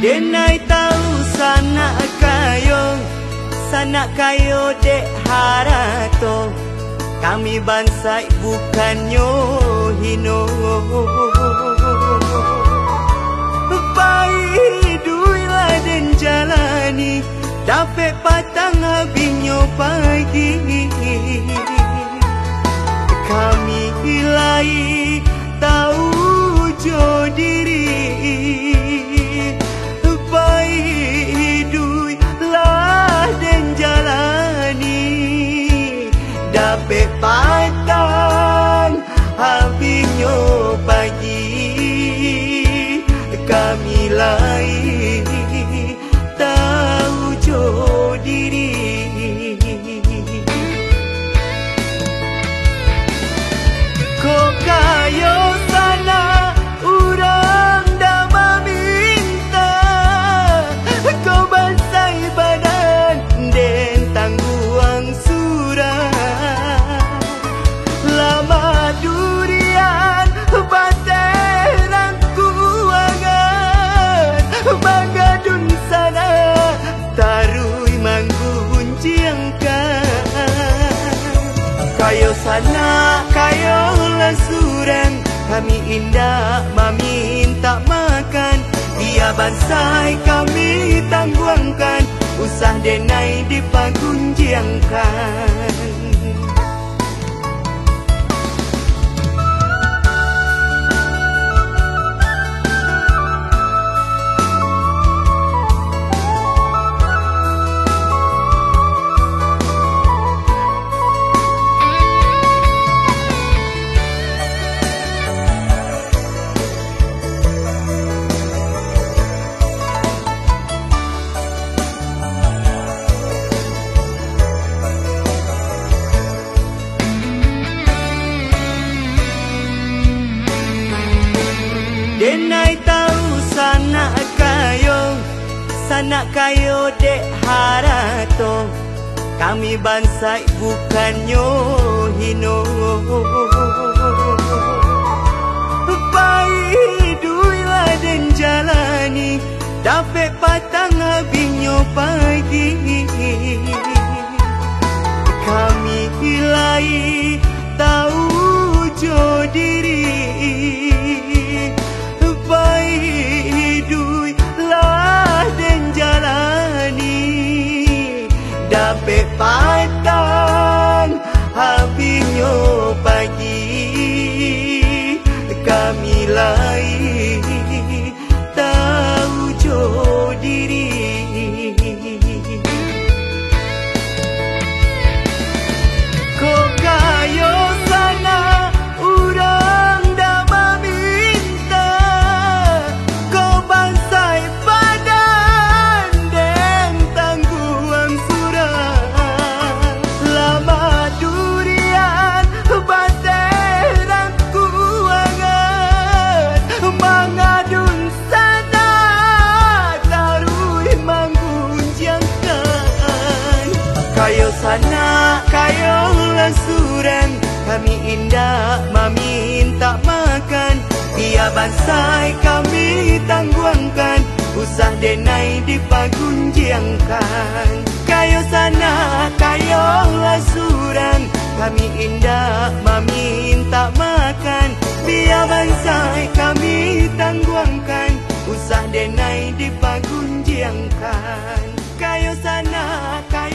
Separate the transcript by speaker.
Speaker 1: Denai tahu sanak kayo dek harato. Kami bangsa bukannya hino. Paiduilah dan jalani, dapat patang habisnya pagi. Kami hilai tahu jo diri. Paiduilah dan jalani, dapat patang habisnya pagi. Kami lai tahu jo diri. Kok kayo sana urang dah meminta, kau basai badan dan tangguang surah. Lama durian bateran kuangan, Bangadun sana tarui manggun jiangkan. Kayo sana kayo lasurang, kami indah meminta makan. Dia bansai kami tangguangkan, usah denai dipagunjiangkan. Denai tahu sanak kayo dek harato. Kami bangsa bukannya hino. Paiduilah dan jalani, dapat patang habisnya pagi. Kami hilai tahu jo diri. Paiduilah dan jalani, dapat patang habisnya pagi. Kami lai tahu jo diri. Kok kayo sana urang dah meminta, kau bansai badan dan tangguang surah. Lama durian bateran kuangan, Bangadun sana tarui manggun jiangkan. Kayo sana kayo lasurang, kami indah meminta makan. Dia bansai kami tangguangkan, usah denai dipagunjiangkan. Kayo sana kayo lasurang, kami indah meminta makan. Dia bansai kami tangguangkan, usah denai dipagunjiangkan. Kayo sana kayo